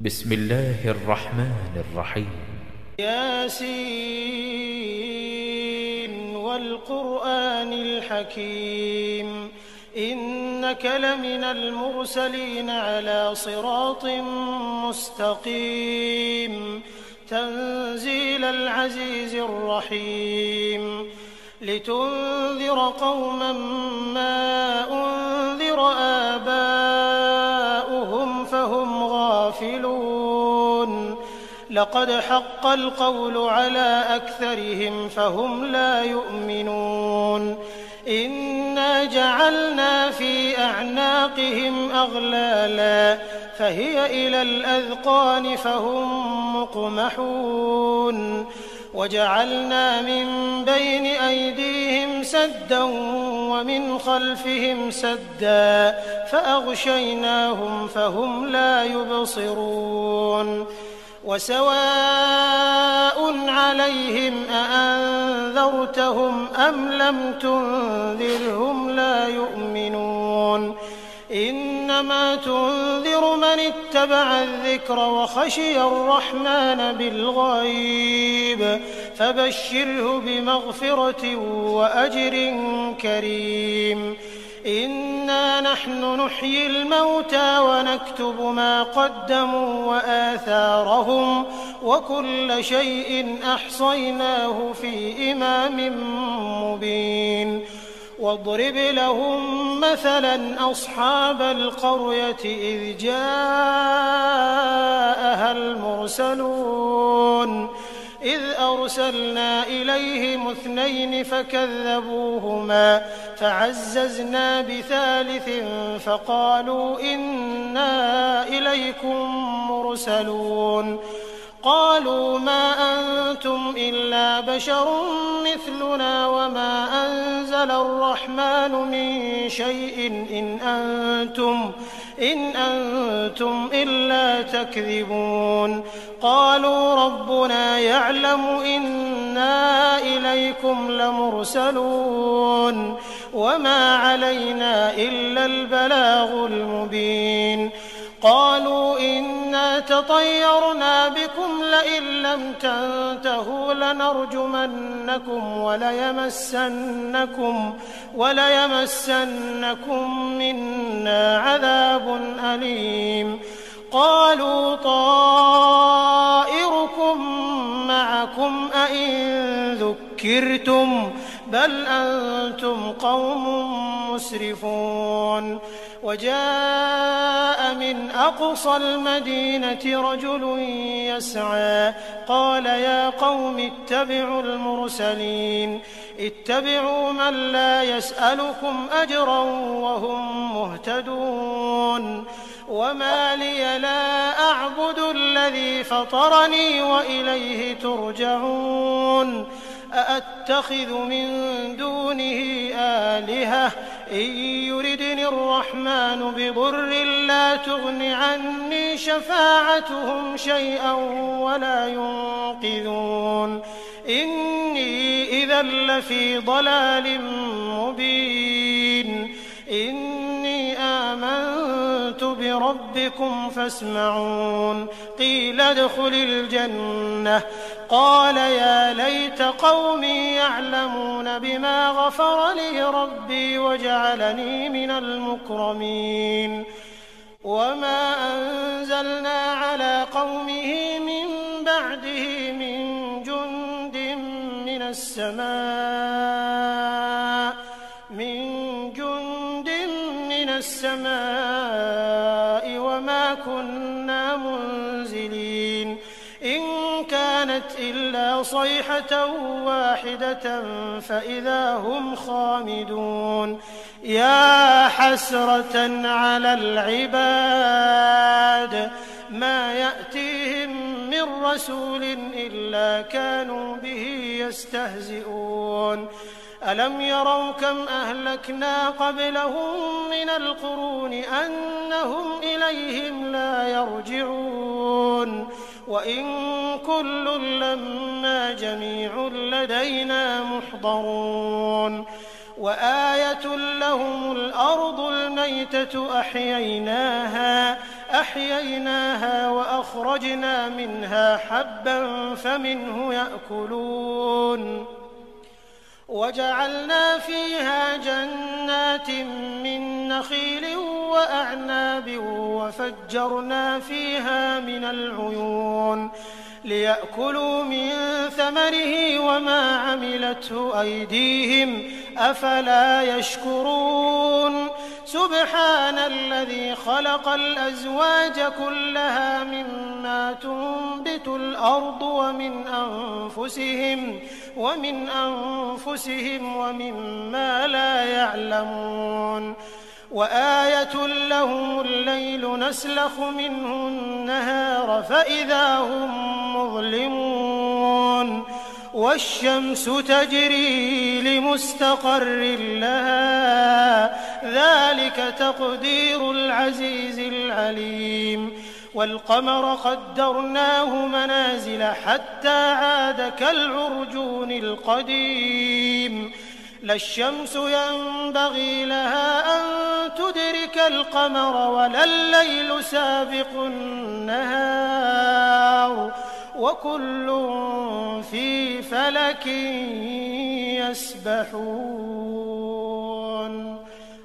بسم الله الرحمن الرحيم. ياسين والقرآن الحكيم إنك لمن المرسلين على صراط مستقيم تنزيل العزيز الرحيم لتنذر قوما ما أنذر آباؤهم فهم غافلون لقد حق القول على أكثرهم فهم لا يؤمنون إنا جعلنا في أعناقهم أغلالا فهي إلى الأذقان فهم مقمحون وجعلنا من بين أيديهم سدا ومن خلفهم سدا فأغشيناهم فهم لا يبصرون وسواء عليهم أأنذرتهم أم لم تنذرهم لا يؤمنون إنما تنذر من اتبع الذكر وخشي الرحمن بالغيب فبشره بمغفرة وأجر كريم إنا نحن نحيي الموتى ونكتب ما قدموا وآثارهم وكل شيء أحصيناه في إمام مبين واضرب لهم مثلا أصحاب القرية إذ جاءها المرسلون إذ أرسلنا إليهم 2 فكذبوهما فعززنا بثالث فقالوا إنا إليكم مرسلون قالوا ما أنتم إلا بشر مثلنا وما أنزل الرحمن من شيء إن أنتم إلا تكذبون قالوا ربنا يعلم إنا إليكم لمرسلون وما علينا إلا البلاغ المبين قالوا إنا تطيرنا بكم لئن لم تنتهوا لنرجمنكم وليمسنكم منا عذاب أليم قالوا طائركم معكم أئن ذكرتم بل أنتم قوم مسرفون وجاء من أقصى المدينة رجل يسعى قال يا قوم اتبعوا المرسلين اتبعوا من لا يسألكم أجرا وهم مهتدون وما لي لا أعبد الذي فطرني وإليه ترجعون أأتخذ من دونه آلهة إن يردني الرحمن بضر لا تغن عني شفاعتهم شيئا ولا ينقذون إني إذا لفي ضلال مبين إني آمنت بربكم فاسمعون قيل ادخل الجنة قال يا ليت قومي يعلمون بما غفر لي ربي وجعلني من المكرمين وما أنزلنا على قومه من بعده من جند من السماء وما كنا منزلين إن كانت إلا صيحة واحدة فإذا هم خامدون يا حسرة على العباد ما يأتيهم من رسول إلا كانوا به يستهزئون ألم يروا كم أهلكنا قبلهم من القرون أنهم إليهم لا يرجعون وإن كل لما جميع لدينا محضرون وآية لهم الأرض الميتة أحييناها فأخرجنا منها حبا فمنه يأكلون وجعلنا فيها جنات من نخيل وأعناب وفجرنا فيها من العيون ليأكلوا من ثمره وما عملته أيديهم أفلا يشكرون سبحان الذي خلق الأزواج كلها مما تنبت الأرض ومن أنفسهم ومما لا يعلمون وآية لهم الليل نسلخ منه النهار فإذا هم مظلمون والشمس تجري لمستقر لها ذلك تقدير العزيز العليم والقمر قدرناه منازل حتى عاد كالعرجون القديم لا الشمس ينبغي لها أن تدرك القمر ولا الليل سابق النهار وكل في فلك يسبحون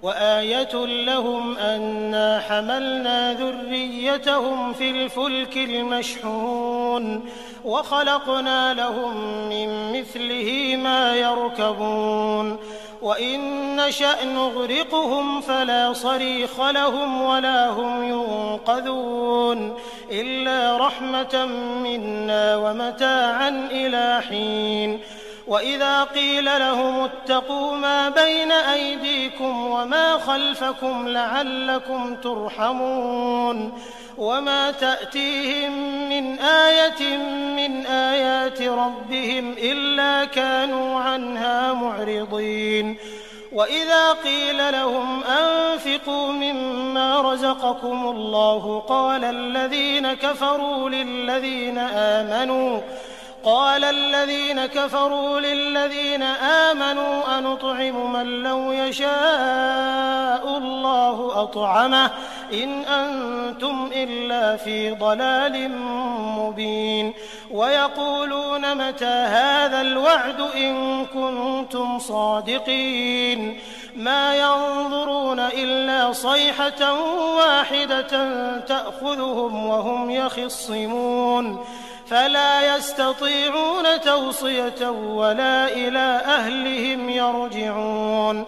وآية لهم أنا حملنا ذريتهم في الفلك المشحون وخلقنا لهم من مثله ما يركبون وإن نشأ نغرقهم فلا صريخ لهم ولا هم ينقذون إلا رحمة منا ومتاعا إلى حين وإذا قيل لهم اتقوا ما بين أيديكم وما خلفكم لعلكم ترحمون وما تأتيهم من آية من آيات ربهم إلا كانوا عنها معرضين وإذا قيل لهم أنفقوا مما رزقكم الله قال الذين كفروا للذين آمنوا أنطعم من لو يشاء الله أطعمه إن أنتم إلا في ضلال مبين ويقولون متى هذا الوعد إن كنتم صادقين ما ينظرون إلا صيحة واحدة تأخذهم وهم يخصمون فلا يستطيعون توصية ولا إلى أهلهم يرجعون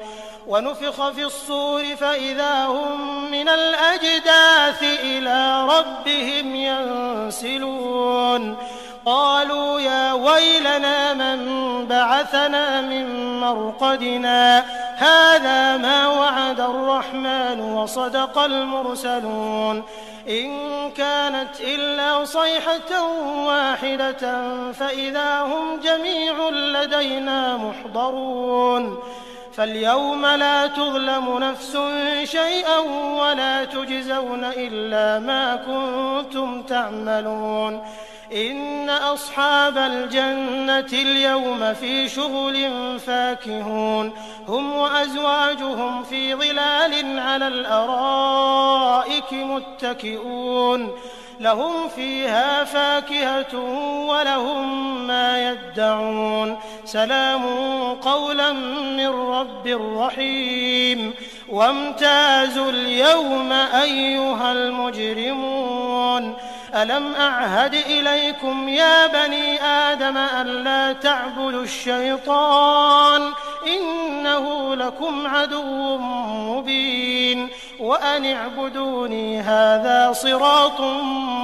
ونفخ في الصور فإذا هم من الأجداث إلى ربهم ينسلون قالوا يا ويلنا من بعثنا من مرقدنا هذا ما وعد الرحمن وصدق المرسلون إن كانت إلا صيحة واحدة فإذا هم جميع لدينا محضرون فاليوم لا تظلم نفس شيئا ولا تجزون إلا ما كنتم تعملون إن أصحاب الجنة اليوم في شغل فاكهون هم وأزواجهم في ظلال على الأرائك متكئون لهم فيها فاكهة ولهم ما يدعون سلام قولا من رب رحيم وامتازوا اليوم أيها المجرمون ألم أعهد إليكم يا بني آدم ألا تعبدوا الشيطان إنه لكم عدو مبين وأن اعبدوني هذا صراط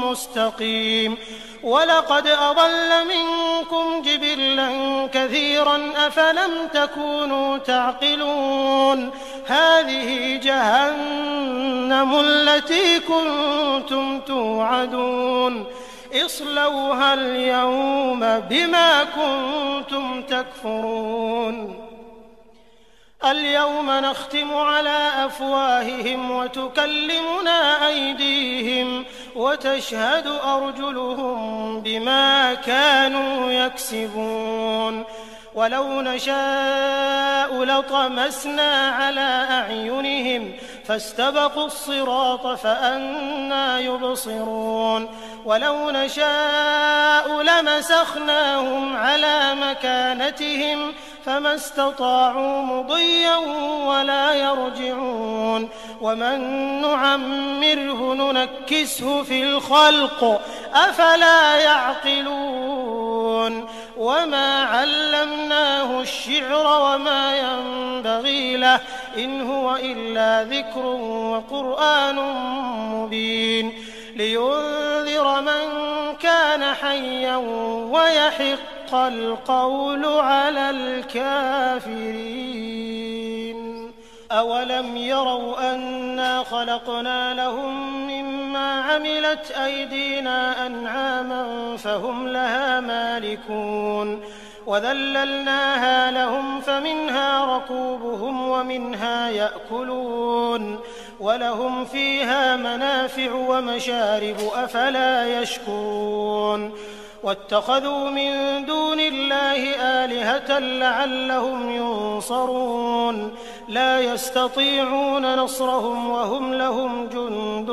مستقيم ولقد أضل منكم جبلا كثيرا أفلم تكونوا تعقلون هذه جهنم التي كنتم توعدون اصلوها اليوم بما كنتم تكفرون اليوم نختم على أفواههم وتكلمنا أيديهم وتشهد أرجلهم بما كانوا يكسبون ولو نشاء لطمسنا على أعينهم فاستبقوا الصراط فأنى يبصرون ولو نشاء لمسخناهم على مكانتهم فما استطاعوا مضيا ولا يرجعون ومن نعمره ننكسه في الخلق أفلا يعقلون وما علمناه الشعر وما ينبغي له إن هو إلا ذكر وقرآن مبين لينذر من كان حيا ويحق القول على الكافرين أولم يروا أنا خلقنا لهم مما عملت أيدينا أنعاما فهم لها مالكون وذللناها لهم فمنها ركوبهم ومنها يأكلون ولهم فيها منافع ومشارب أفلا يشكرون واتخذوا من دون الله آلهة لعلهم ينصرون لا يستطيعون نصرهم وهم لهم جند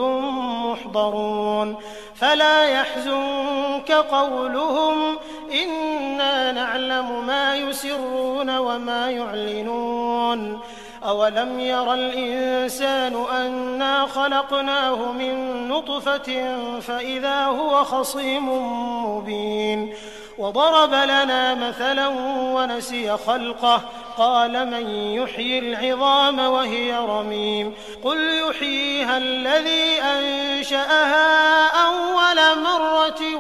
محضرون فلا يحزنك قولهم إنا نعلم ما يسرون وما يعلنون أولم ير الإنسان أنا خلقناه من نطفة فإذا هو خصيم مبين وضرب لنا مثلا ونسي خلقه قال من يحيي العظام وهي رميم قل يحييها الذي أنشأها أول مرة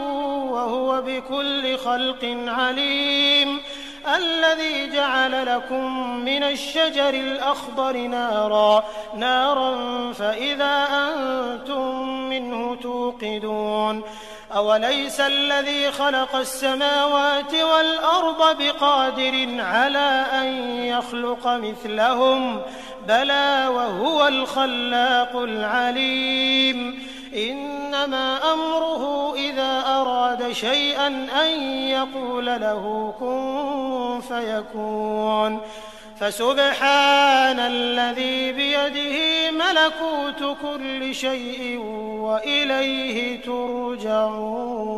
وهو بكل خلق عليم الذي جعل لكم من الشجر الأخضر نارا فإذا أنتم منه توقدون أوليس الذي خلق السماوات والأرض بقادر على أن يخلق مثلهم بلى وهو الخلاق العليم إنما أمره إذا أراد شيئا أن يقول له كن فيكون فسبحان الذي بيده ملكوت كل شيء وإليه ترجعون